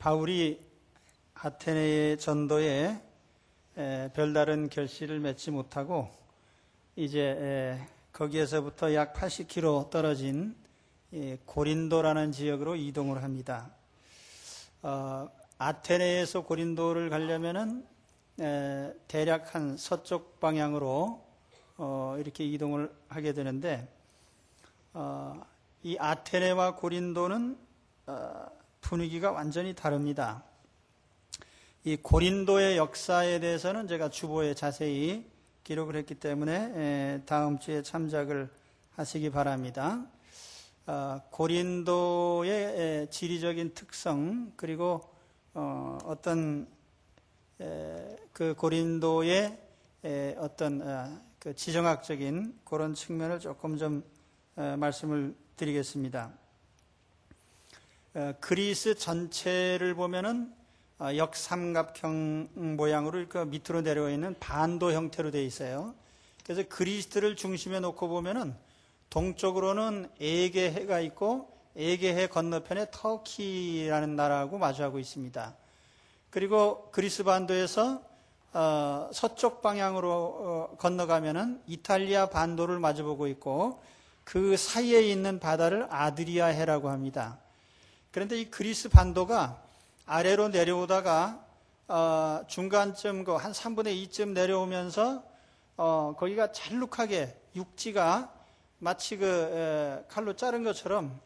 바울이 아테네의 전도에 별다른 결실을 맺지 못하고 이제 거기에서부터 약 80km 떨어진 고린도라는 지역으로 이동을 합니다. 아테네에서 고린도를 가려면은 대략 한 서쪽 방향으로 이렇게 이동을 하게 되는데, 이 아테네와 고린도는 분위기가 완전히 다릅니다. 이 고린도의 역사에 대해서는 제가 주보에 자세히 기록을 했기 때문에 다음 주에 참작을 하시기 바랍니다. 고린도의 지리적인 특성, 그리고 어떤 그 고린도의 어떤 그 지정학적인 그런 측면을 조금 좀 말씀을 드리겠습니다. 그리스 전체를 보면은 역삼각형 모양으로 이렇게 밑으로 내려와 있는 반도 형태로 되어 있어요. 그래서 그리스를 중심에 놓고 보면은 동쪽으로는 에게해가 있고 에게해 건너편에 터키라는 나라하고 마주하고 있습니다. 그리고 그리스 반도에서 서쪽 방향으로 건너가면은 이탈리아 반도를 마주보고 있고 그 사이에 있는 바다를 아드리아해라고 합니다. 그런데 이 그리스 반도가 아래로 내려오다가 중간쯤 한 3분의 2쯤 내려오면서 거기가 잘룩하게 육지가 마치 그 칼로 자른 것처럼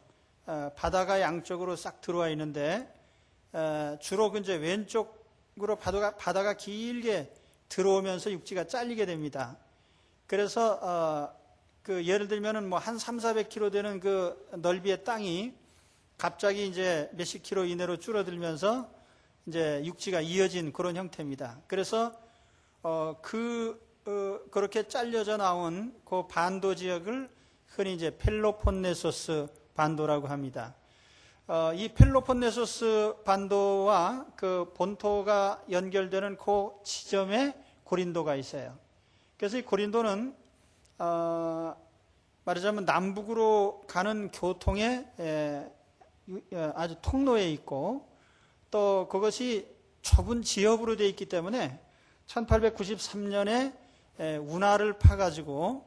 바다가 양쪽으로 싹 들어와 있는데 주로 이제 왼쪽으로 바다가 길게 들어오면서 육지가 잘리게 됩니다. 그래서 그 예를 들면은 뭐 한 300-400km 되는 그 넓이의 땅이 갑자기 이제 몇십 킬로 이내로 줄어들면서 이제 육지가 이어진 그런 형태입니다. 그래서 그렇게 잘려져 나온 그 반도 지역을 흔히 이제 펠로폰네소스 반도라고 합니다. 이 펠로폰네소스 반도와 그 본토가 연결되는 그 지점에 고린도가 있어요. 그래서 이 고린도는 말하자면 남북으로 가는 교통의 아주 통로에 있고, 또 그것이 좁은 지역으로 되어 있기 때문에 1893년에 운하를 파가지고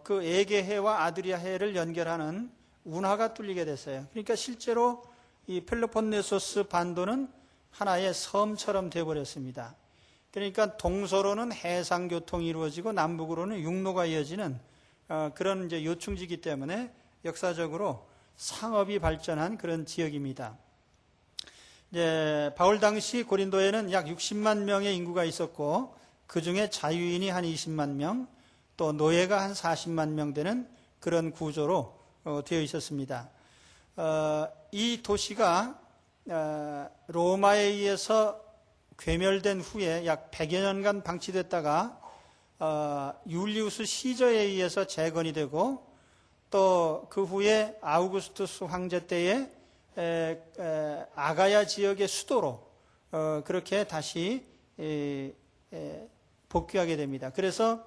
그 에게해와 아드리아해를 연결하는 운하가 뚫리게 됐어요. 그러니까 실제로 이 펠로폰네소스 반도는 하나의 섬처럼 되어버렸습니다. 그러니까 동서로는 해상 교통이 이루어지고 남북으로는 육로가 이어지는 그런 이제 요충지이기 때문에 역사적으로 상업이 발전한 그런 지역입니다. 바울 당시 고린도에는 약 60만 명의 인구가 있었고, 그 중에 자유인이 한 20만 명, 또 노예가 한 40만 명 되는 그런 구조로 되어 있었습니다. 이 도시가 로마에 의해서 괴멸된 후에 약 100여 년간 방치됐다가 율리우스 시저에 의해서 재건이 되고, 또 그 후에 아우구스투스 황제 때에 아가야 지역의 수도로 그렇게 다시 복귀하게 됩니다. 그래서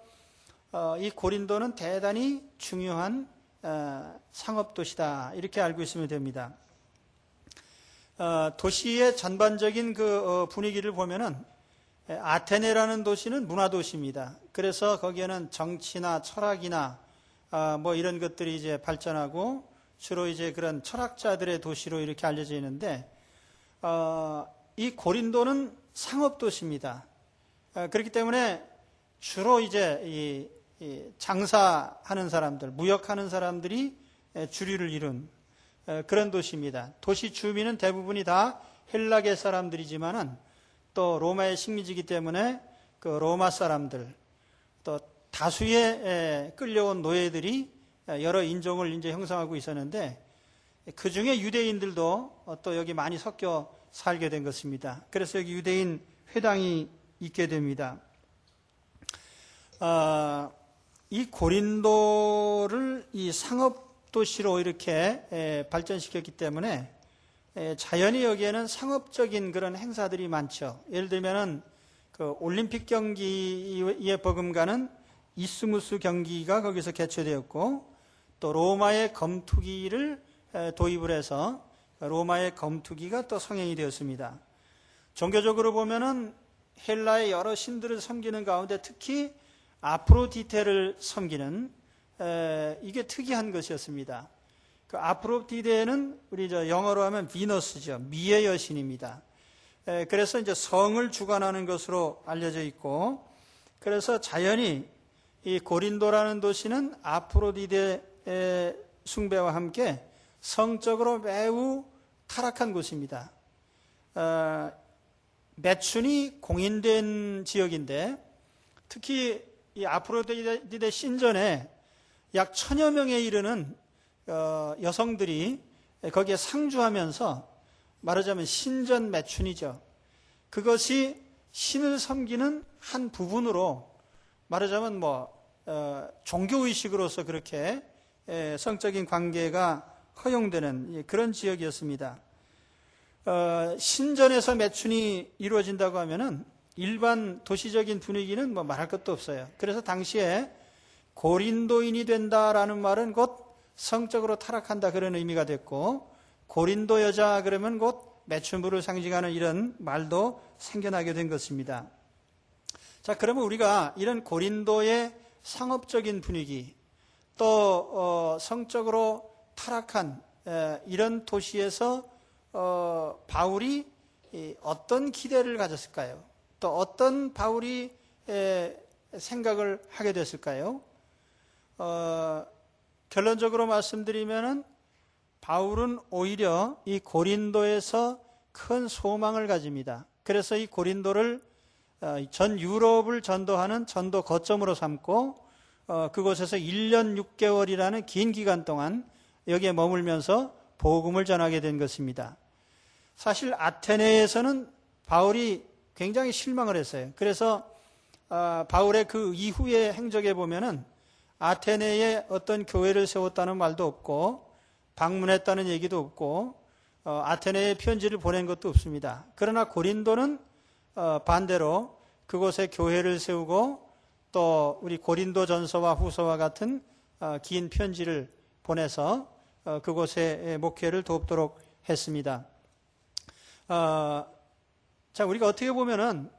이 고린도는 대단히 중요한 상업도시다, 이렇게 알고 있으면 됩니다. 도시의 전반적인 그 분위기를 보면은 아테네라는 도시는 문화도시입니다. 그래서 거기에는 정치나 철학이나 뭐 이런 것들이 이제 발전하고 주로 이제 그런 철학자들의 도시로 이렇게 알려져 있는데, 이 고린도는 상업도시입니다. 그렇기 때문에 주로 이제 이 장사하는 사람들, 무역하는 사람들이 주류를 이룬 그런 도시입니다. 도시 주민은 대부분이 다 헬라계 사람들이지만은 또 로마의 식민지이기 때문에 그 로마 사람들, 또 다수의 끌려온 노예들이 여러 인종을 이제 형성하고 있었는데, 그 중에 유대인들도 또 여기 많이 섞여 살게 된 것입니다. 그래서 여기 유대인 회당이 있게 됩니다. 이 고린도를 이 상업도시로 이렇게 발전시켰기 때문에 자연히 여기에는 상업적인 그런 행사들이 많죠. 예를 들면은 그 올림픽 경기에 버금가는 이스무스 경기가 거기서 개최되었고, 또 로마의 검투기를 도입을 해서 로마의 검투기가 또 성행이 되었습니다. 종교적으로 보면은 헬라의 여러 신들을 섬기는 가운데 특히 아프로디테를 섬기는 이게 특이한 것이었습니다. 그 아프로디테는 우리 영어로 하면 비너스죠. 미의 여신입니다. 그래서 이제 성을 주관하는 것으로 알려져 있고, 그래서 자연히 이 고린도라는 도시는 아프로디테의 숭배와 함께 성적으로 매우 타락한 곳입니다. 매춘이 공인된 지역인데, 특히 이 아프로디테 신전에 약 1000여 명에 이르는 여성들이 거기에 상주하면서 말하자면 신전 매춘이죠. 그것이 신을 섬기는 한 부분으로 말하자면 종교의식으로서 그렇게 성적인 관계가 허용되는 그런 지역이었습니다. 신전에서 매춘이 이루어진다고 하면은 일반 도시적인 분위기는 말할 것도 없어요. 그래서 당시에 고린도인이 된다라는 말은 곧 성적으로 타락한다 그런 의미가 됐고, 고린도 여자 그러면 곧 매춘부를 상징하는 이런 말도 생겨나게 된 것입니다. 자, 그러면 우리가 이런 고린도의 상업적인 분위기, 또 성적으로 타락한 이런 도시에서 바울이 어떤 기대를 가졌을까요? 또 어떤 바울이 생각을 하게 됐을까요? 결론적으로 말씀드리면은 바울은 오히려 이 고린도에서 큰 소망을 가집니다. 그래서 이 고린도를 전 유럽을 전도하는 전도 거점으로 삼고 그곳에서 1년 6개월이라는 긴 기간 동안 여기에 머물면서 복음을 전하게 된 것입니다. 사실 아테네에서는 바울이 굉장히 실망을 했어요. 그래서 바울의 그 이후의 행적에 보면은 아테네에 어떤 교회를 세웠다는 말도 없고 방문했다는 얘기도 없고 아테네에 편지를 보낸 것도 없습니다. 그러나 고린도는 반대로 그곳에 교회를 세우고 또 우리 고린도 전서와 후서와 같은 긴 편지를 보내서 그곳에 목회를 돕도록 했습니다. 자, 우리가 어떻게 보면은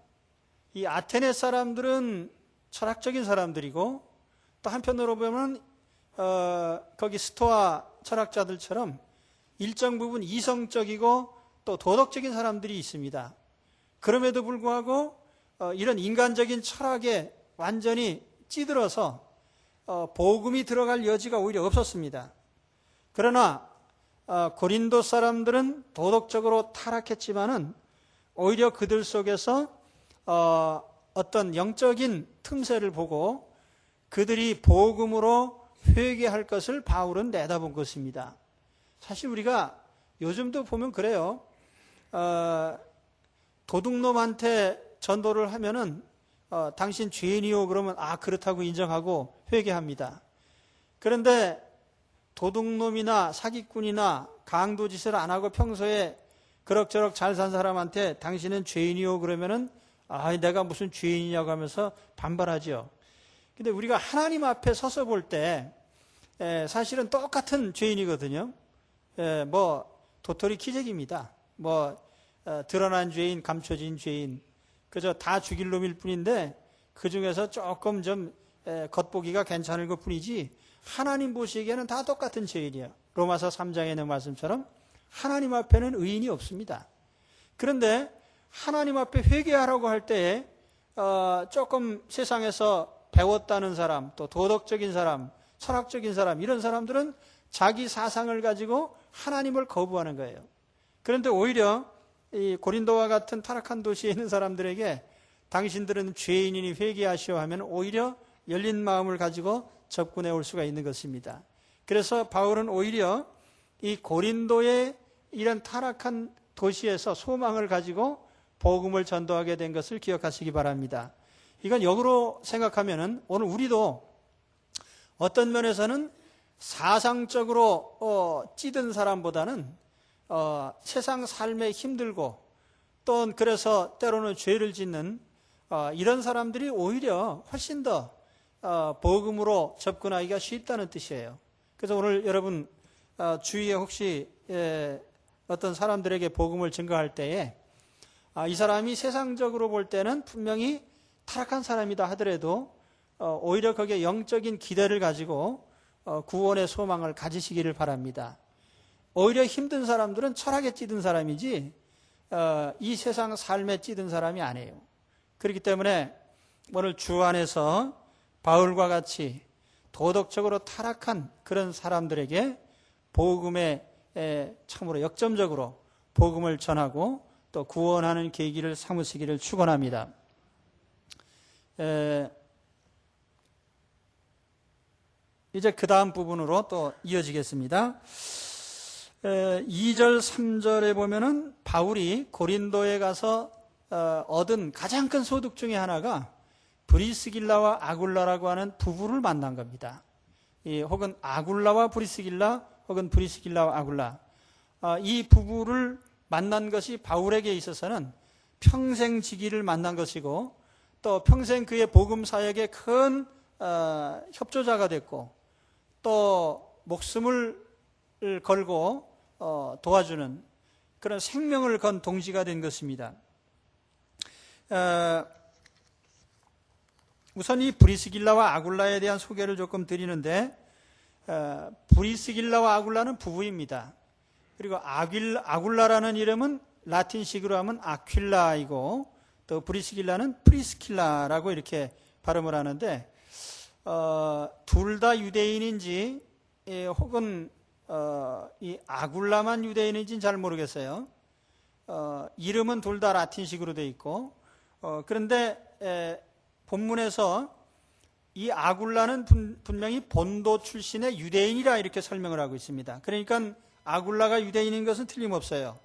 이 아테네 사람들은 철학적인 사람들이고 또 한편으로 보면 거기 스토아 철학자들처럼 일정 부분 이성적이고 또 도덕적인 사람들이 있습니다. 그럼에도 불구하고 이런 인간적인 철학에 완전히 찌들어서 복음이 들어갈 여지가 오히려 없었습니다. 그러나 고린도 사람들은 도덕적으로 타락했지만은 오히려 그들 속에서 어떤 영적인 틈새를 보고 그들이 복음으로 회개할 것을 바울은 내다본 것입니다. 사실 우리가 요즘도 보면 그래요. 도둑놈한테 전도를 하면은 당신 죄인이요 그러면 그렇다고 인정하고 회개합니다. 그런데 도둑놈이나 사기꾼이나 강도짓을 안 하고 평소에 그럭저럭 잘 산 사람한테 당신은 죄인이요 그러면은 내가 무슨 죄인이냐고 하면서 반발하죠. 근데 우리가 하나님 앞에 서서 볼 때 사실은 똑같은 죄인이거든요. 도토리 키재기입니다. 드러난 죄인, 감춰진 죄인, 그저 다 죽일 놈일 뿐인데 그 중에서 조금 좀 겉보기가 괜찮을 것 뿐이지 하나님 보시기에는 다 똑같은 죄인이에요. 로마서 3장에 있는 말씀처럼 하나님 앞에는 의인이 없습니다. 그런데 하나님 앞에 회개하라고 할 때에 조금 세상에서 배웠다는 사람, 또 도덕적인 사람, 철학적인 사람, 이런 사람들은 자기 사상을 가지고 하나님을 거부하는 거예요. 그런데 오히려 이 고린도와 같은 타락한 도시에 있는 사람들에게 당신들은 죄인이니 회개하시오 하면 오히려 열린 마음을 가지고 접근해 올 수가 있는 것입니다. 그래서 바울은 오히려 이 고린도의 이런 타락한 도시에서 소망을 가지고 복음을 전도하게 된 것을 기억하시기 바랍니다. 이건 역으로 생각하면은 오늘 우리도 어떤 면에서는 사상적으로 찌든 사람보다는 세상 삶에 힘들고 또 그래서 때로는 죄를 짓는 이런 사람들이 오히려 훨씬 더 복음으로 접근하기가 쉽다는 뜻이에요. 그래서 오늘 여러분 주위에 혹시 어떤 사람들에게 복음을 증거할 때에 이 사람이 세상적으로 볼 때는 분명히 타락한 사람이다 하더라도 오히려 거기에 영적인 기대를 가지고 구원의 소망을 가지시기를 바랍니다. 오히려 힘든 사람들은 철학에 찌든 사람이지 이 세상 삶에 찌든 사람이 아니에요. 그렇기 때문에 오늘 주 안에서 바울과 같이 도덕적으로 타락한 그런 사람들에게 복음에 참으로 역점적으로 복음을 전하고 또 구원하는 계기를 삼으시기를 축원합니다. 이제 그 다음 부분으로 또 이어지겠습니다. 2절, 3절에 보면은 바울이 고린도에 가서 얻은 가장 큰 소득 중에 하나가 브리스길라와 아굴라라고 하는 부부를 만난 겁니다. 혹은 아굴라와 브리스길라, 혹은 브리스길라와 아굴라. 이 부부를 만난 것이 바울에게 있어서는 평생 지기를 만난 것이고 또 평생 그의 복음 사역에 큰 협조자가 됐고 또 목숨을 걸고 도와주는 그런 생명을 건 동지가 된 것입니다. 우선 이 브리스길라와 아굴라에 대한 소개를 조금 드리는데 브리스길라와 아굴라는 부부입니다. 그리고 아굴라라는 이름은 라틴식으로 하면 아퀼라이고 또 브리스길라는 프리스킬라라고 이렇게 발음을 하는데 둘 다 유대인인지 혹은 이 아굴라만 유대인인지는 잘 모르겠어요. 이름은 둘 다 라틴식으로 되어 있고 그런데 본문에서 이 아굴라는 분명히 본도 출신의 유대인이라 이렇게 설명을 하고 있습니다. 그러니까 아굴라가 유대인인 것은 틀림없어요.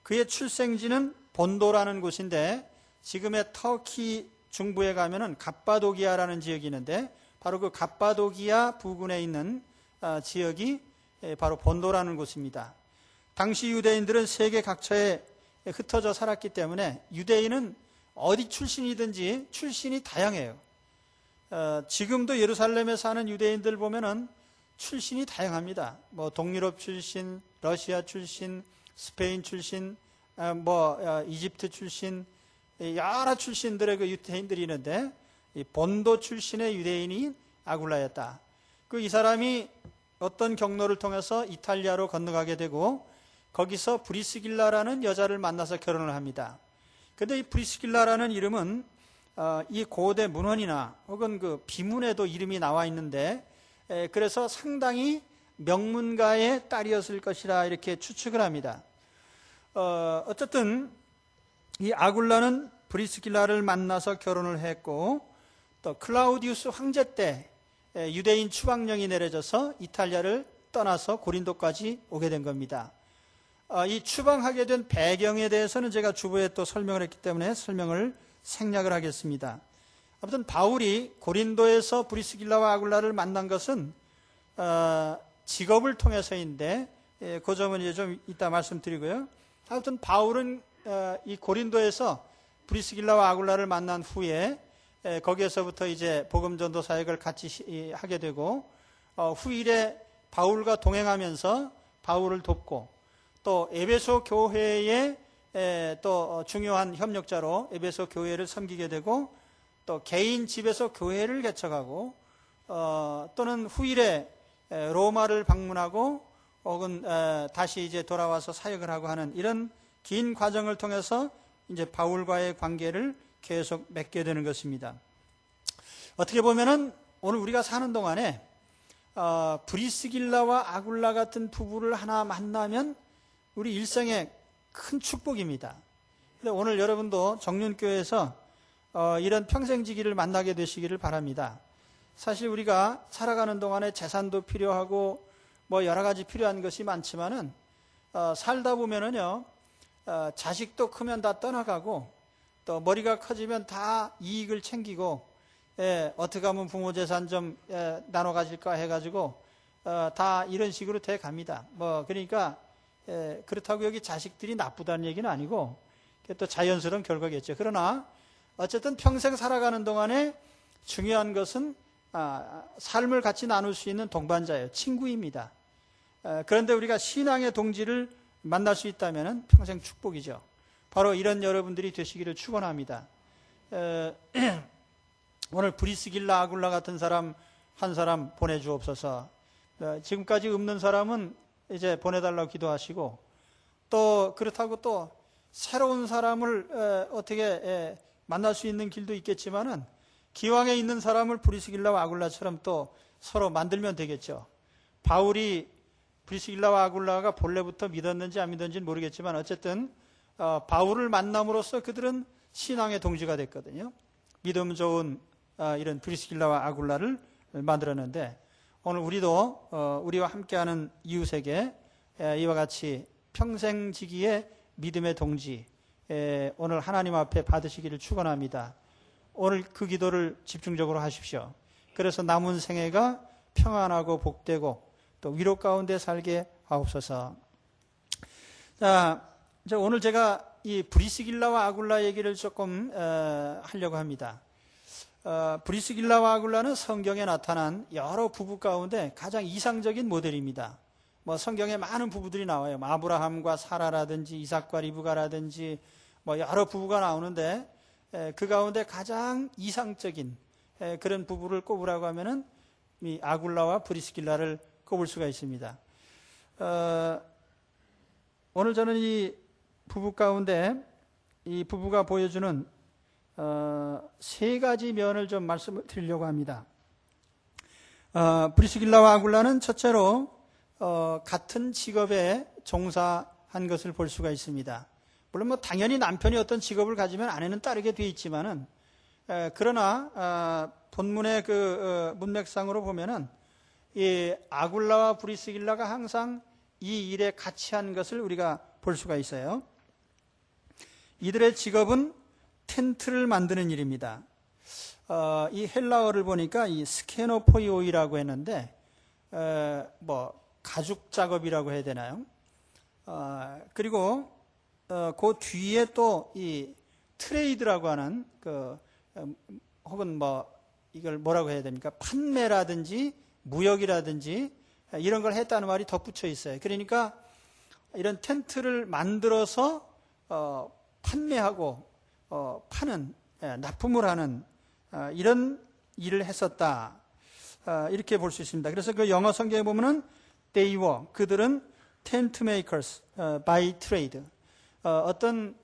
그의 출생지는 본도라는 곳인데 지금의 터키 중부에 가면은 갑바도기아라는 지역이 있는데 바로 그 갑바도기아 부근에 있는 지역이 바로 본도라는 곳입니다. 당시 유대인들은 세계 각처에 흩어져 살았기 때문에 유대인은 어디 출신이든지 출신이 다양해요. 지금도 예루살렘에 사는 유대인들 보면은 출신이 다양합니다. 뭐 동유럽 출신, 러시아 출신, 스페인 출신, 이집트 출신, 여러 출신들의 그 유대인들이 있는데 이 본도 출신의 유대인이 아굴라였다. 이 사람이 어떤 경로를 통해서 이탈리아로 건너가게 되고 거기서 브리스길라라는 여자를 만나서 결혼을 합니다. 그런데 이 브리스길라라는 이름은 이 고대 문헌이나 혹은 그 비문에도 이름이 나와 있는데 그래서 상당히 명문가의 딸이었을 것이라 이렇게 추측을 합니다. 어쨌든 이 아굴라는 브리스길라를 만나서 결혼을 했고 또 클라우디우스 황제 때 유대인 추방령이 내려져서 이탈리아를 떠나서 고린도까지 오게 된 겁니다. 이 추방하게 된 배경에 대해서는 제가 주부에 또 설명을 했기 때문에 설명을 생략을 하겠습니다. 아무튼 바울이 고린도에서 브리스길라와 아굴라를 만난 것은 직업을 통해서인데 그 점은 이제 좀 이따 말씀드리고요. 아무튼 바울은 이 고린도에서 브리스길라와 아굴라를 만난 후에 거기에서부터 이제 복음 전도 사역을 같이 하게 되고 후일에 바울과 동행하면서 바울을 돕고 또 에베소 교회의 또 중요한 협력자로 에베소 교회를 섬기게 되고 또 개인 집에서 교회를 개척하고 또는 후일에 로마를 방문하고 혹은 다시 이제 돌아와서 사역을 하고 하는 이런 긴 과정을 통해서 이제 바울과의 관계를 계속 맺게 되는 것입니다. 어떻게 보면은 오늘 우리가 사는 동안에 브리스길라와 아굴라 같은 부부를 하나 만나면 우리 일생의 큰 축복입니다. 오늘 여러분도 정륜교회에서 이런 평생지기를 만나게 되시기를 바랍니다. 사실 우리가 살아가는 동안에 재산도 필요하고 뭐 여러 가지 필요한 것이 많지만은 살다 보면은요 자식도 크면 다 떠나가고 또 머리가 커지면 다 이익을 챙기고 어떻게 하면 부모 재산 좀 나눠 가질까 해가지고 다 이런 식으로 돼 갑니다. 그러니까 그렇다고 여기 자식들이 나쁘다는 얘기는 아니고 또 자연스러운 결과겠죠. 그러나 어쨌든 평생 살아가는 동안에 중요한 것은 삶을 같이 나눌 수 있는 동반자예요. 친구입니다. 그런데 우리가 신앙의 동지를 만날 수 있다면 평생 축복이죠. 바로 이런 여러분들이 되시기를 축원합니다. 오늘 브리스길라 아굴라 같은 사람 한 사람 보내주옵소서. 지금까지 없는 사람은 이제 보내달라고 기도하시고, 또 그렇다고 또 새로운 사람을 어떻게 만날 수 있는 길도 있겠지만은 기왕에 있는 사람을 브리스길라와 아굴라처럼 또 서로 만들면 되겠죠. 바울이 브리스길라와 아굴라가 본래부터 믿었는지 안 믿었는지는 모르겠지만 어쨌든 바울을 만남으로써 그들은 신앙의 동지가 됐거든요. 믿음 좋은 이런 브리스길라와 아굴라를 만들었는데, 오늘 우리도 우리와 함께하는 이웃에게 이와 같이 평생지기의 믿음의 동지 오늘 하나님 앞에 받으시기를 축원합니다. 오늘 그 기도를 집중적으로 하십시오. 그래서 남은 생애가 평안하고 복되고 또 위로 가운데 살게 하옵소서. 자, 오늘 제가 이 브리스길라와 아굴라 얘기를 조금 하려고 합니다. 브리스길라와 아굴라는 성경에 나타난 여러 부부 가운데 가장 이상적인 모델입니다. 뭐 성경에 많은 부부들이 나와요. 아브라함과 사라라든지 이삭과 리브가라든지 뭐 여러 부부가 나오는데 그 가운데 가장 이상적인 그런 부부를 꼽으라고 하면은 이 아굴라와 브리스길라를 꼽을 수가 있습니다. 오늘 저는 이 부부 가운데 이 부부가 보여주는 세 가지 면을 좀 말씀을 드리려고 합니다. 브리스길라와 아굴라는 첫째로 같은 직업에 종사한 것을 볼 수가 있습니다. 물론 뭐 당연히 남편이 어떤 직업을 가지면 아내는 따르게 되어 있지만은 그러나 본문의 그 문맥상으로 보면은 이 아굴라와 브리스길라가 항상 이 일에 같이 한 것을 우리가 볼 수가 있어요. 이들의 직업은 텐트를 만드는 일입니다. 이 헬라어를 보니까 이 스케노포이오이라고 했는데 뭐 가죽 작업이라고 해야 되나요? 그리고 그 뒤에 또 이 트레이드라고 하는 혹은 뭐 이걸 뭐라고 해야 됩니까? 판매라든지 무역이라든지 이런 걸 했다는 말이 덧붙여 있어요. 그러니까 이런 텐트를 만들어서 판매하고 파는 납품을 하는 이런 일을 했었다. 이렇게 볼 수 있습니다. 그래서 그 영어 성경에 보면은 they were, 그들은 tent makers by trade. 어떤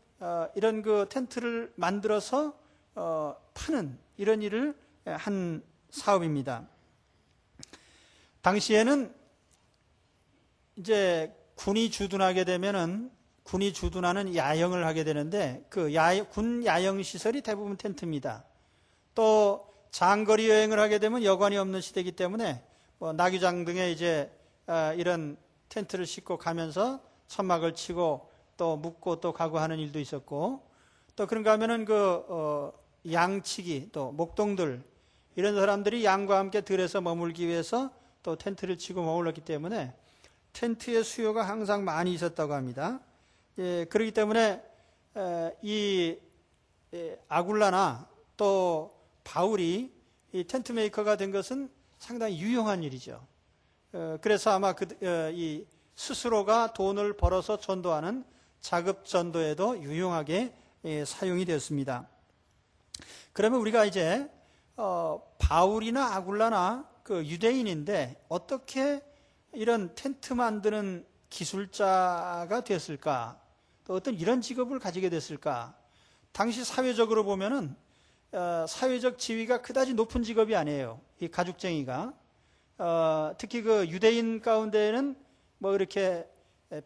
이런 그 텐트를 만들어서 파는 이런 일을 한 사업입니다. 당시에는 이제 군이 주둔하게 되면은 군이 주둔하는 야영을 하게 되는데 그 군 야영 시설이 대부분 텐트입니다. 또 장거리 여행을 하게 되면 여관이 없는 시대이기 때문에 뭐 나귀장 등에 이제 이런 텐트를 싣고 가면서 천막을 치고 또 묵고 또 가고 하는 일도 있었고, 또 그런가 하면은 양치기 또 목동들 이런 사람들이 양과 함께 들에서 머물기 위해서 또 텐트를 치고 머물렀기 때문에 텐트의 수요가 항상 많이 있었다고 합니다. 그렇기 때문에 이 아굴라나 또 바울이 이 텐트 메이커가 된 것은 상당히 유용한 일이죠. 그래서 아마 이 스스로가 돈을 벌어서 전도하는 자급 전도에도 유용하게 사용이 되었습니다. 그러면 우리가 이제 바울이나 아굴라나 그 유대인인데 어떻게 이런 텐트 만드는 기술자가 됐을까? 또 어떤 이런 직업을 가지게 됐을까? 당시 사회적으로 보면은 사회적 지위가 그다지 높은 직업이 아니에요. 이 가죽쟁이가. 특히 그 유대인 가운데에는 뭐 이렇게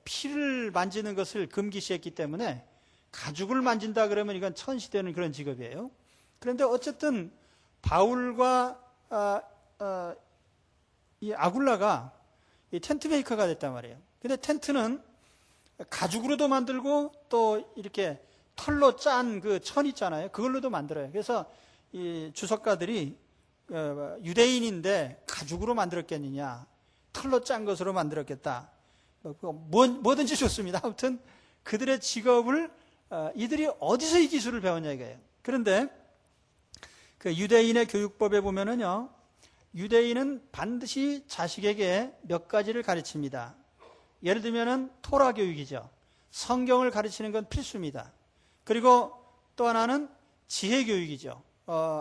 피를 만지는 것을 금기시했기 때문에 가죽을 만진다 그러면 이건 천시되는 그런 직업이에요. 그런데 어쨌든 바울과 이 아굴라가 이 텐트 메이커가 됐단 말이에요. 근데 텐트는 가죽으로도 만들고 또 이렇게 털로 짠 그 천 있잖아요. 그걸로도 만들어요. 그래서 이 주석가들이 유대인인데 가죽으로 만들었겠느냐, 털로 짠 것으로 만들었겠다. 뭐든지 좋습니다. 아무튼 그들의 직업을 이들이 어디서 이 기술을 배웠냐 이거예요. 그런데 그 유대인의 교육법에 보면은요, 유대인은 반드시 자식에게 몇 가지를 가르칩니다. 예를 들면은 토라 교육이죠. 성경을 가르치는 건 필수입니다. 그리고 또 하나는 지혜 교육이죠.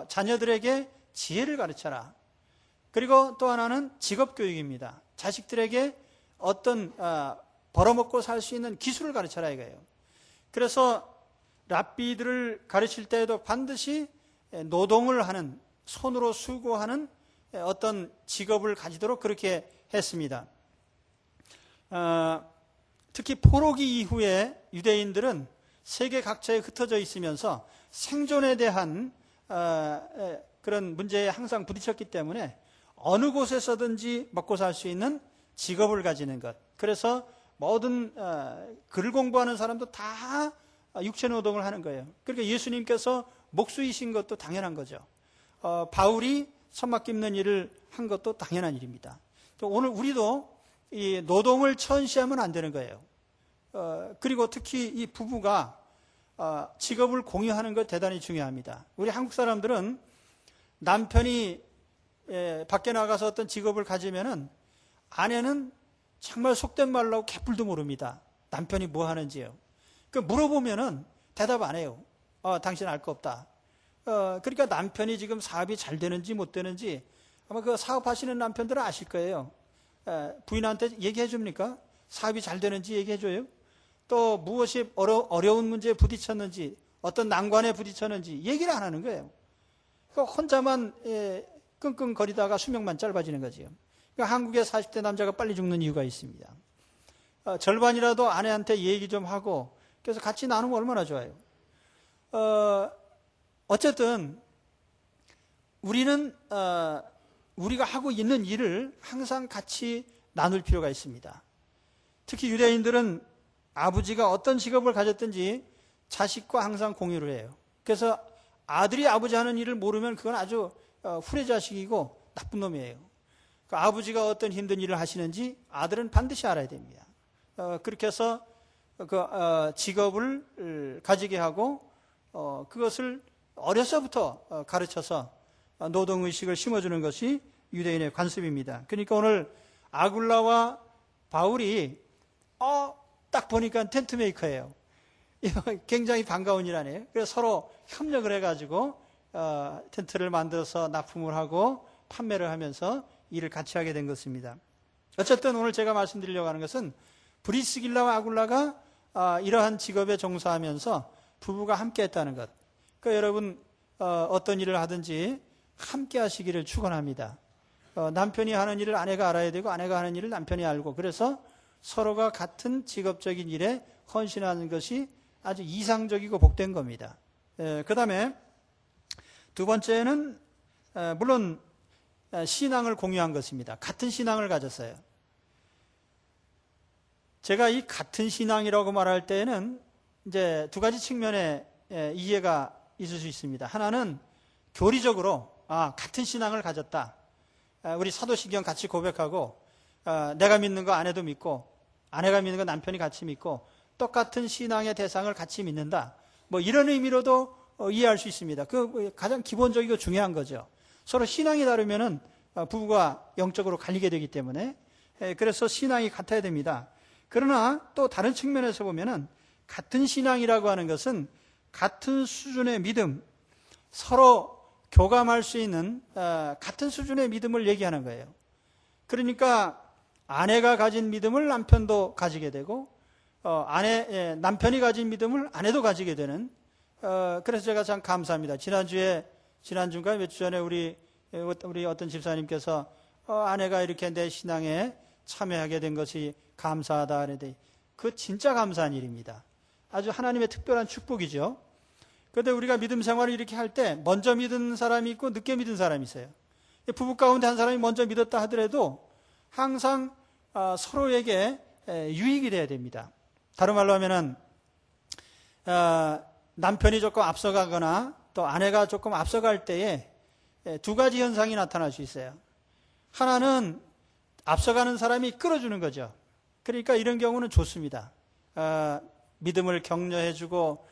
자녀들에게 지혜를 가르쳐라. 그리고 또 하나는 직업 교육입니다. 자식들에게 어떤 벌어먹고 살 수 있는 기술을 가르쳐라 이거예요. 그래서 랍비들을 가르칠 때에도 반드시 노동을 하는, 손으로 수고하는 어떤 직업을 가지도록 그렇게 했습니다. 특히 포로기 이후에 유대인들은 세계 각처에 흩어져 있으면서 생존에 대한 그런 문제에 항상 부딪혔기 때문에 어느 곳에서든지 먹고 살 수 있는 직업을 가지는 것. 그래서 모든 글 공부하는 사람도 다 육체노동을 하는 거예요. 그러니까 예수님께서 목수이신 것도 당연한 거죠. 바울이 천막 깁는 일을 한 것도 당연한 일입니다. 오늘 우리도 이 노동을 천시하면 안 되는 거예요. 그리고 특히 이 부부가 직업을 공유하는 것 대단히 중요합니다. 우리 한국 사람들은 남편이 밖에 나가서 어떤 직업을 가지면은 아내는 정말 속된 말로 하고 개뿔도 모릅니다. 남편이 뭐 하는지요. 그 물어보면은 대답 안 해요. 당신 알 거 없다. 그러니까 남편이 지금 사업이 잘 되는지 못 되는지 아마 그 사업하시는 남편들은 아실 거예요. 부인한테 얘기해 줍니까? 사업이 잘 되는지 얘기해 줘요? 또 무엇이 어려운 문제에 부딪혔는지, 어떤 난관에 부딪혔는지 얘기를 안 하는 거예요. 그러니까 혼자만 끙끙거리다가 수명만 짧아지는 거지요. 그러니까 한국의 40대 남자가 빨리 죽는 이유가 있습니다. 절반이라도 아내한테 얘기 좀 하고 그래서 같이 나누면 얼마나 좋아요. 어쨌든 우리는 우리가 하고 있는 일을 항상 같이 나눌 필요가 있습니다. 특히 유대인들은 아버지가 어떤 직업을 가졌든지 자식과 항상 공유를 해요. 그래서 아들이 아버지 하는 일을 모르면 그건 아주 후레자식이고 나쁜 놈이에요. 그 아버지가 어떤 힘든 일을 하시는지 아들은 반드시 알아야 됩니다. 그렇게 해서 직업을 가지게 하고 그것을 어려서부터 가르쳐서 노동의식을 심어주는 것이 유대인의 관습입니다. 그러니까 오늘 아굴라와 바울이 딱 보니까 텐트 메이커예요. 굉장히 반가운 일 아니에요? 그래서 서로 협력을 해가지고 텐트를 만들어서 납품을 하고 판매를 하면서 일을 같이 하게 된 것입니다. 어쨌든 오늘 제가 말씀드리려고 하는 것은 브리스길라와 아굴라가 이러한 직업에 종사하면서 부부가 함께 했다는 것. 그러니까 여러분 어떤 일을 하든지 함께 하시기를 축원합니다. 남편이 하는 일을 아내가 알아야 되고 아내가 하는 일을 남편이 알고 그래서 서로가 같은 직업적인 일에 헌신하는 것이 아주 이상적이고 복된 겁니다. 그 다음에 두 번째는 물론 신앙을 공유한 것입니다. 같은 신앙을 가졌어요. 제가 이 같은 신앙이라고 말할 때에는 이제 두 가지 측면의 이해가 있을 수 있습니다. 하나는 교리적으로 같은 신앙을 가졌다. 우리 사도신경 같이 고백하고 내가 믿는 거 아내도 믿고 아내가 믿는 거 남편이 같이 믿고 똑같은 신앙의 대상을 같이 믿는다. 뭐 이런 의미로도 이해할 수 있습니다. 그 가장 기본적이고 중요한 거죠. 서로 신앙이 다르면은 부부가 영적으로 갈리게 되기 때문에 그래서 신앙이 같아야 됩니다. 그러나 또 다른 측면에서 보면은 같은 신앙이라고 하는 것은 같은 수준의 믿음, 서로 교감할 수 있는 같은 수준의 믿음을 얘기하는 거예요. 그러니까 아내가 가진 믿음을 남편도 가지게 되고 남편이 가진 믿음을 아내도 가지게 되는 그래서 제가 참 감사합니다. 지난주인가 몇 주 전에 우리 어떤 집사님께서 아내가 이렇게 내 신앙에 참여하게 된 것이 감사하다 하는데 그 진짜 감사한 일입니다. 아주 하나님의 특별한 축복이죠. 그런데 우리가 믿음 생활을 이렇게 할 때 먼저 믿은 사람이 있고 늦게 믿은 사람이 있어요. 부부 가운데 한 사람이 먼저 믿었다 하더라도 항상 서로에게 유익이 돼야 됩니다. 다른 말로 하면은 남편이 조금 앞서가거나 또 아내가 조금 앞서갈 때에 두 가지 현상이 나타날 수 있어요. 하나는 앞서가는 사람이 끌어주는 거죠. 그러니까 이런 경우는 좋습니다. 믿음을 격려해주고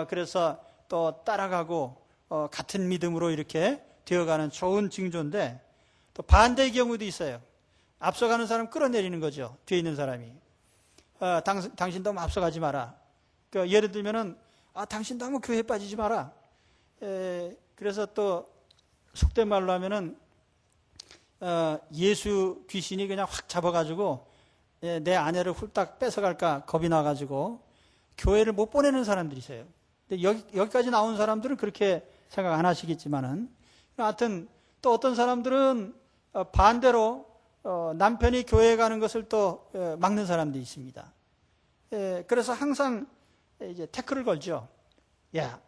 그래서 또 따라가고 같은 믿음으로 이렇게 되어가는 좋은 징조인데 또 반대의 경우도 있어요. 앞서가는 사람 끌어내리는 거죠. 뒤에 있는 사람이. 당신도 앞서가지 마라. 그러니까 예를 들면은 당신도 한번 교회에 빠지지 마라. 그래서 또 속된 말로 하면은 예수 귀신이 그냥 확 잡아가지고 내 아내를 훌딱 뺏어갈까 겁이 나가지고 교회를 못 보내는 사람들이 있어요. 근데 여기까지 나온 사람들은 그렇게 생각 안 하시겠지만은 하여튼 또 어떤 사람들은 반대로 남편이 교회에 가는 것을 또 막는 사람도 있습니다. 그래서 항상 이제 태클을 걸죠. 야,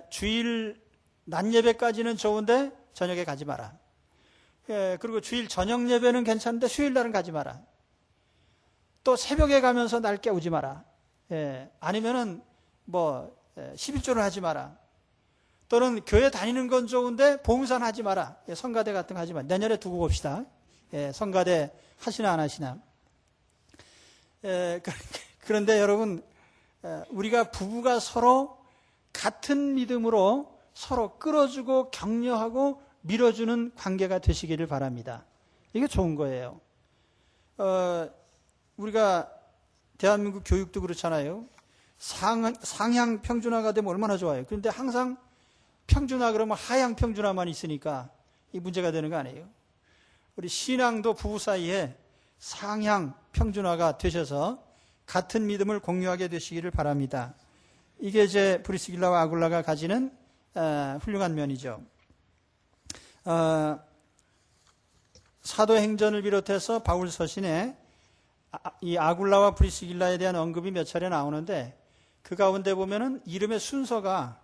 주일 낮 예배까지는 좋은데 저녁에 가지 마라. 그리고 주일 저녁 예배는 괜찮은데 수요일 날은 가지 마라. 또 새벽에 가면서 날 깨우지 마라. 아니면은 11조를 하지 마라. 또는 교회 다니는 건 좋은데 봉사는 하지 마라. 성가대 같은 거 하지 마라. 내년에 두고 봅시다. 성가대 하시나 안 하시나. 그런데 여러분, 우리가 부부가 서로 같은 믿음으로 서로 끌어주고 격려하고 밀어주는 관계가 되시기를 바랍니다. 이게 좋은 거예요. 우리가 대한민국 교육도 그렇잖아요. 상향 평준화가 되면 얼마나 좋아요. 그런데 항상 평준화 그러면 하향 평준화만 있으니까 이 문제가 되는 거 아니에요. 우리 신앙도 부부 사이에 상향 평준화가 되셔서 같은 믿음을 공유하게 되시기를 바랍니다. 이게 이제 브리스길라와 아굴라가 가지는 훌륭한 면이죠. 사도행전을 비롯해서 바울 서신에 이 아굴라와 브리스길라에 대한 언급이 몇 차례 나오는데 그 가운데 보면은 이름의 순서가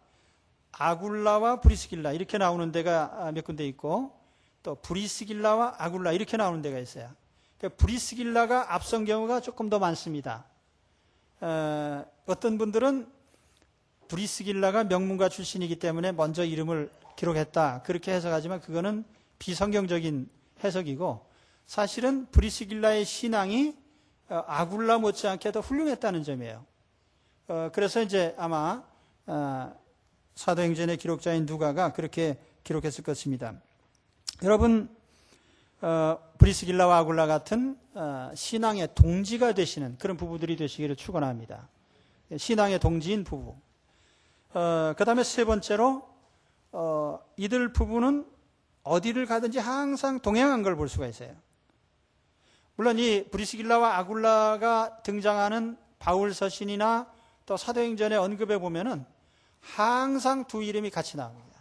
아굴라와 브리스길라 이렇게 나오는 데가 몇 군데 있고 또 브리스길라와 아굴라 이렇게 나오는 데가 있어요. 그러니까 브리스길라가 앞선 경우가 조금 더 많습니다. 어떤 분들은 브리스길라가 명문가 출신이기 때문에 먼저 이름을 기록했다 그렇게 해석하지만 그거는 비성경적인 해석이고 사실은 브리스길라의 신앙이 아굴라 못지않게 더 훌륭했다는 점이에요. 그래서 이제 아마 사도행전의 기록자인 누가가 그렇게 기록했을 것입니다. 여러분, 브리스길라와 아굴라 같은 신앙의 동지가 되시는 그런 부부들이 되시기를 축원합니다. 신앙의 동지인 부부. 그 다음에 세 번째로 이들 부부는 어디를 가든지 항상 동행한 걸 볼 수가 있어요. 물론 이 브리스길라와 아굴라가 등장하는 바울 서신이나 또 사도행전의 언급에 보면은 항상 두 이름이 같이 나옵니다.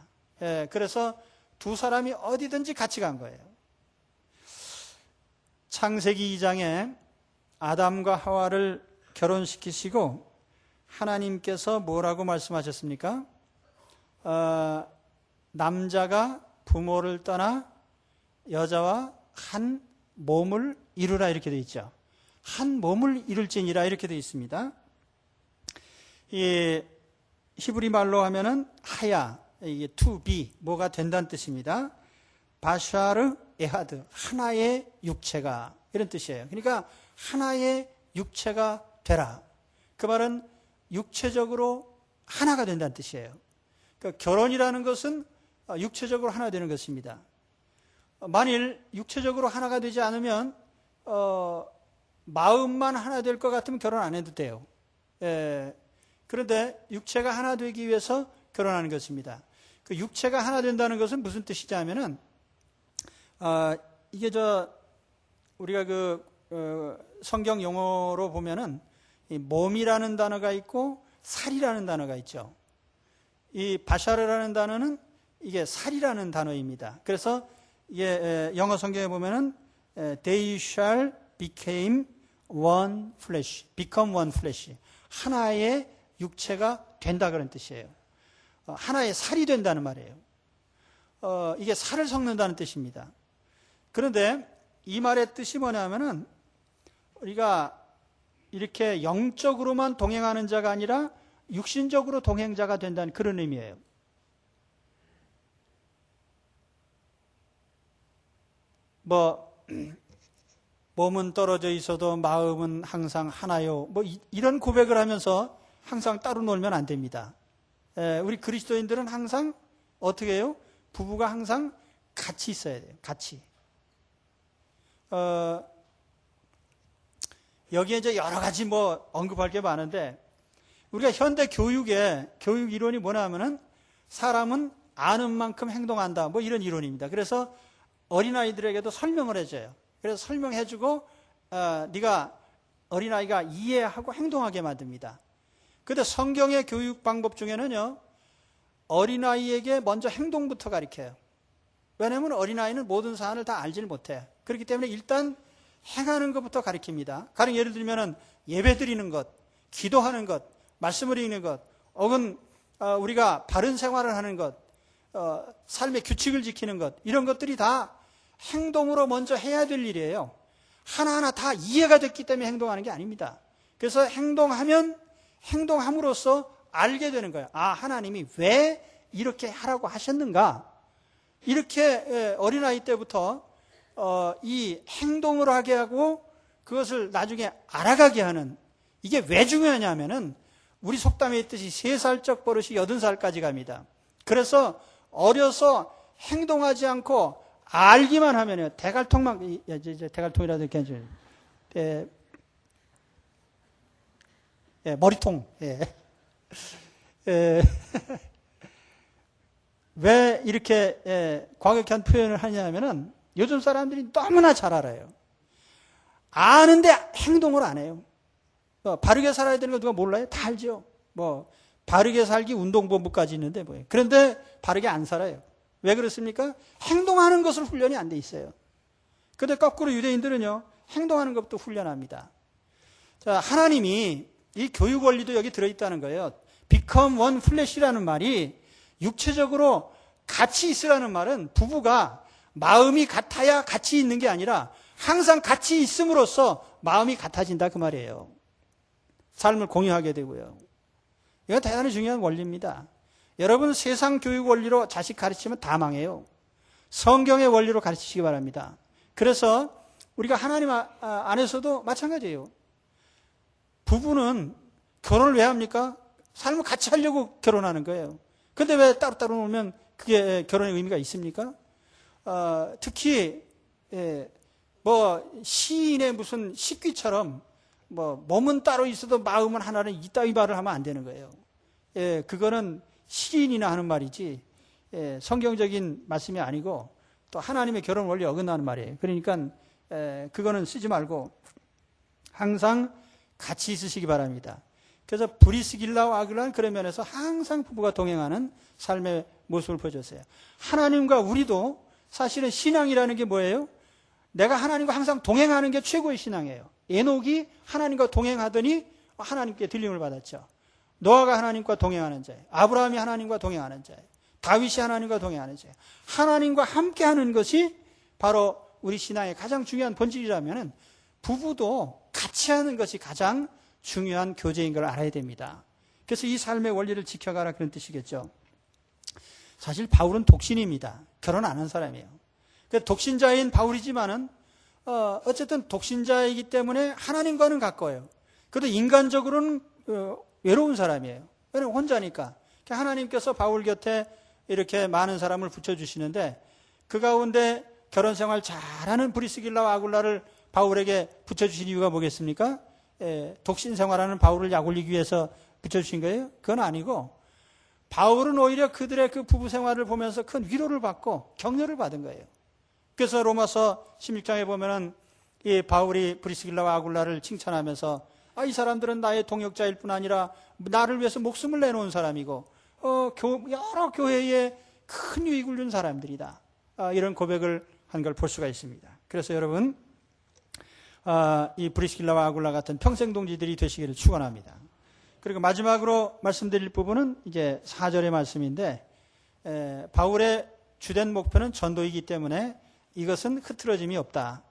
그래서 두 사람이 어디든지 같이 간 거예요. 창세기 2장에 아담과 하와를 결혼시키시고 하나님께서 뭐라고 말씀하셨습니까? 남자가 부모를 떠나 여자와 한 몸을 이루라 이렇게 되어 있죠. 한 몸을 이룰지니라 이렇게 되어 있습니다. 이 히브리 말로 하면은 하야, 이게 to be, 뭐가 된다는 뜻입니다. 바샤르 에하드, 하나의 육체가 이런 뜻이에요. 그러니까 하나의 육체가 되라. 그 말은 육체적으로 하나가 된다는 뜻이에요. 그러니까 결혼이라는 것은 육체적으로 하나 되는 것입니다. 만일 육체적으로 하나가 되지 않으면 마음만 하나 될 것 같으면 결혼 안 해도 돼요. 그런데 육체가 하나 되기 위해서 결혼하는 것입니다. 그 육체가 하나 된다는 것은 무슨 뜻이냐 하면은 이게 우리가 성경 용어로 보면은 이 몸이라는 단어가 있고 살이라는 단어가 있죠. 이 바샤르라는 단어는 이게 살이라는 단어입니다. 그래서 이게 영어 성경에 보면은 they shall become one flesh, become one flesh. 하나의 육체가 된다 그런 뜻이에요. 하나의 살이 된다는 말이에요. 이게 살을 섞는다는 뜻입니다. 그런데 이 말의 뜻이 뭐냐면은 우리가 이렇게 영적으로만 동행하는 자가 아니라 육신적으로 동행자가 된다는 그런 의미예요. 몸은 떨어져 있어도 마음은 항상 하나요. 이런 고백을 하면서 항상 따로 놀면 안 됩니다. 우리 그리스도인들은 항상 어떻게 해요? 부부가 항상 같이 있어야 돼요. 같이. 여기에 이제 여러 가지 뭐 언급할 게 많은데, 우리가 현대 교육의 교육 이론이 뭐냐면은 사람은 아는 만큼 행동한다, 뭐 이런 이론입니다. 그래서 어린아이들에게도 설명을 해줘요. 그래서 설명해주고 네가 어린아이가 이해하고 행동하게 만듭니다. 그런데 성경의 교육 방법 중에는요, 어린아이에게 먼저 행동부터 가르쳐요. 왜냐하면 어린아이는 모든 사안을 다 알지를 못해요. 그렇기 때문에 일단 행하는 것부터 가르칩니다. 가령 예를 들면 예배 드리는 것, 기도하는 것, 말씀을 읽는 것, 혹은 우리가 바른 생활을 하는 것, 삶의 규칙을 지키는 것, 이런 것들이 다 행동으로 먼저 해야 될 일이에요. 하나하나 다 이해가 됐기 때문에 행동하는 게 아닙니다. 그래서 행동함으로써 알게 되는 거예요. 아, 하나님이 왜 이렇게 하라고 하셨는가? 이렇게 어린아이 때부터 이 행동을 하게 하고 그것을 나중에 알아가게 하는, 이게 왜 중요하냐면은 우리 속담에 있듯이 3살적 버릇이 80살까지 갑니다. 그래서 어려서 행동하지 않고 알기만 하면요, 대갈통만, 대갈통이라도 괜찮아요. 머리통. 왜 이렇게 과격한 표현을 하냐면은 요즘 사람들이 너무나 잘 알아요. 아는데 행동을 안 해요. 바르게 살아야 되는 거 누가 몰라요? 다 알죠. 바르게 살기 운동본부까지 있는데 뭐예요. 그런데 바르게 안 살아요. 왜 그렇습니까? 행동하는 것을 훈련이 안 돼 있어요. 그런데 거꾸로 유대인들은요, 행동하는 것도 훈련합니다. 자, 하나님이 이 교육 원리도 여기 들어있다는 거예요. become one flesh라는 말이 육체적으로 같이 있으라는 말은 부부가 마음이 같아야 같이 있는 게 아니라 항상 같이 있음으로써 마음이 같아진다, 그 말이에요. 삶을 공유하게 되고요. 이건 대단히 중요한 원리입니다. 여러분, 세상 교육 원리로 자식 가르치면 다 망해요. 성경의 원리로 가르치시기 바랍니다. 그래서 우리가 하나님 안에서도 마찬가지예요. 부부는 결혼을 왜 합니까? 삶을 같이 하려고 결혼하는 거예요. 근데 왜 따로따로 놀면 그게 결혼의 의미가 있습니까? 특히 시인의 무슨 식귀처럼 몸은 따로 있어도 마음은 하나는 이따위 말을 하면 안 되는 거예요. 그거는 시인이나 하는 말이지 성경적인 말씀이 아니고 또 하나님의 결혼 원리 어긋나는 말이에요. 그러니까 그거는 쓰지 말고 항상 같이 있으시기 바랍니다. 그래서 브리스길라와 아굴라는 그런 면에서 항상 부부가 동행하는 삶의 모습을 보여줬어요. 하나님과 우리도 사실은 신앙이라는 게 뭐예요? 내가 하나님과 항상 동행하는 게 최고의 신앙이에요. 에녹이 하나님과 동행하더니 하나님께 들림을 받았죠. 노아가 하나님과 동행하는 자예요. 아브라함이 하나님과 동행하는 자예요. 다윗이 하나님과 동행하는 자예요. 하나님과 함께하는 것이 바로 우리 신앙의 가장 중요한 본질이라면 부부도 같이 하는 것이 가장 중요한 교제인 걸 알아야 됩니다. 그래서 이 삶의 원리를 지켜가라, 그런 뜻이겠죠. 사실 바울은 독신입니다. 결혼 안 한 사람이에요. 독신자인 바울이지만은 어쨌든 독신자이기 때문에 하나님과는 가까워요. 그래도 인간적으로는 외로운 사람이에요. 왜냐면 혼자니까. 하나님께서 바울 곁에 이렇게 많은 사람을 붙여주시는데 그 가운데 결혼생활 잘하는 브리스길라와 아굴라를 바울에게 붙여주신 이유가 뭐겠습니까? 독신 생활하는 바울을 약올리기 위해서 붙여주신 거예요? 그건 아니고 바울은 오히려 그들의 그 부부 생활을 보면서 큰 위로를 받고 격려를 받은 거예요. 그래서 로마서 16장에 보면은 이 바울이 브리스길라와 아굴라를 칭찬하면서 이 사람들은 나의 동역자일 뿐 아니라 나를 위해서 목숨을 내놓은 사람이고 여러 교회에 큰 유익을 준 사람들이다. 이런 고백을 한 걸 볼 수가 있습니다. 그래서 여러분 이 브리스길라와 아굴라 같은 평생동지들이 되시기를 축원합니다. 그리고 마지막으로 말씀드릴 부분은 이제 4절의 말씀인데 바울의 주된 목표는 전도이기 때문에 이것은 흐트러짐이 없다.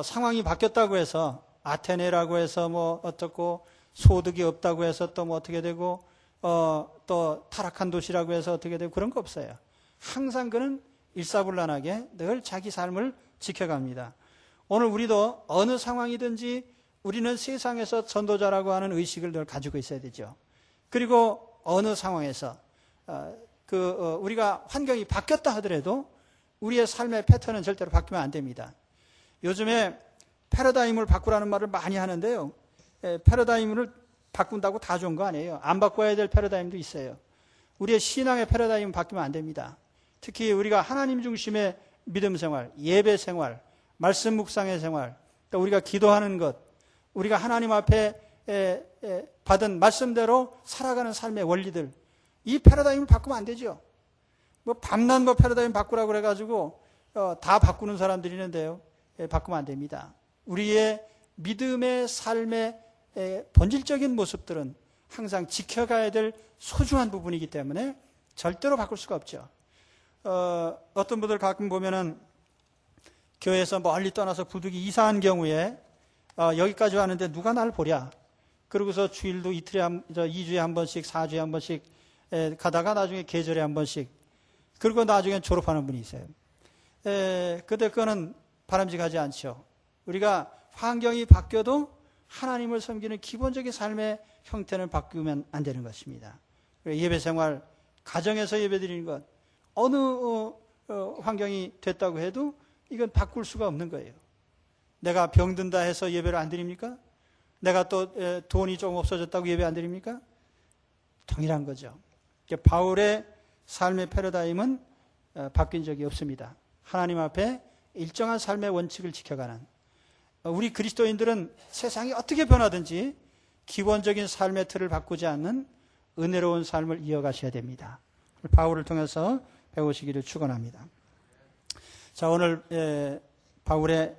상황이 바뀌었다고 해서 아테네라고 해서 어떻고 소득이 없다고 해서 또 어떻게 되고 또 타락한 도시라고 해서 어떻게 되고 그런 거 없어요. 항상 그는 일사불란하게 늘 자기 삶을 지켜갑니다. 오늘 우리도 어느 상황이든지 우리는 세상에서 전도자라고 하는 의식을 늘 가지고 있어야 되죠. 그리고 어느 상황에서 우리가 환경이 바뀌었다 하더라도 우리의 삶의 패턴은 절대로 바뀌면 안 됩니다. 요즘에 패러다임을 바꾸라는 말을 많이 하는데요. 패러다임을 바꾼다고 다 좋은 거 아니에요. 안 바꿔야 될 패러다임도 있어요. 우리의 신앙의 패러다임은 바뀌면 안 됩니다. 특히 우리가 하나님 중심의 믿음 생활, 예배 생활, 말씀 묵상의 생활, 또 우리가 기도하는 것, 우리가 하나님 앞에 받은 말씀대로 살아가는 삶의 원리들, 이 패러다임을 바꾸면 안 되죠. 뭐 밤낮 뭐 패러다임 바꾸라고 그래가지고 다 바꾸는 사람들이 있는데요. 바꾸면 안 됩니다. 우리의 믿음의 삶의 본질적인 모습들은 항상 지켜가야 될 소중한 부분이기 때문에 절대로 바꿀 수가 없죠. 어떤 분들 가끔 보면은 교회에서 멀리 떠나서 부득이 이사한 경우에 여기까지 왔는데 누가 날 보랴. 그러고서 주일도 이틀에 2주에 한 번씩, 4주에 한 번씩 가다가 나중에 계절에 한 번씩, 그리고 나중에 졸업하는 분이 있어요. 근데 그거는 바람직하지 않죠. 우리가 환경이 바뀌어도 하나님을 섬기는 기본적인 삶의 형태는 바꾸면 안 되는 것입니다. 예배 생활, 가정에서 예배 드리는 것, 어느 환경이 됐다고 해도 이건 바꿀 수가 없는 거예요. 내가 병든다 해서 예배를 안 드립니까? 내가 또 돈이 조금 없어졌다고 예배 안 드립니까? 동일한 거죠. 바울의 삶의 패러다임은 바뀐 적이 없습니다. 하나님 앞에 일정한 삶의 원칙을 지켜가는, 우리 그리스도인들은 세상이 어떻게 변하든지 기본적인 삶의 틀을 바꾸지 않는 은혜로운 삶을 이어가셔야 됩니다. 바울을 통해서 배우시기를 축원합니다. 자, 오늘 바울의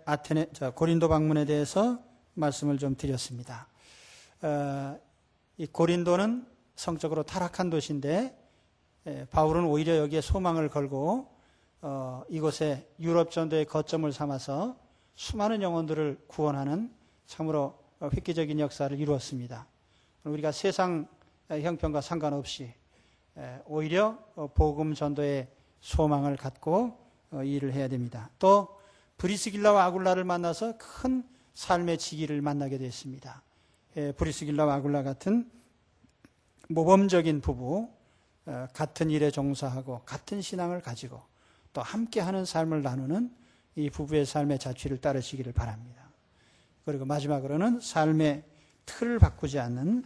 고린도 방문에 대해서 말씀을 좀 드렸습니다. 이 고린도는 성적으로 타락한 도시인데 바울은 오히려 여기에 소망을 걸고 이곳에 유럽 전도의 거점을 삼아서 수많은 영혼들을 구원하는 참으로 획기적인 역사를 이루었습니다. 우리가 세상 형편과 상관없이 오히려 복음 전도의 소망을 갖고 일을 해야 됩니다. 또 브리스길라와 아굴라를 만나서 큰 삶의 지기를 만나게 됐습니다. 브리스길라와 아굴라 같은 모범적인 부부, 같은 일에 종사하고 같은 신앙을 가지고 또 함께하는 삶을 나누는 이 부부의 삶의 자취를 따르시기를 바랍니다. 그리고 마지막으로는 삶의 틀을 바꾸지 않는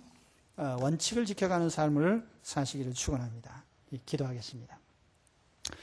원칙을 지켜가는 삶을 사시기를 축원합니다. 기도하겠습니다.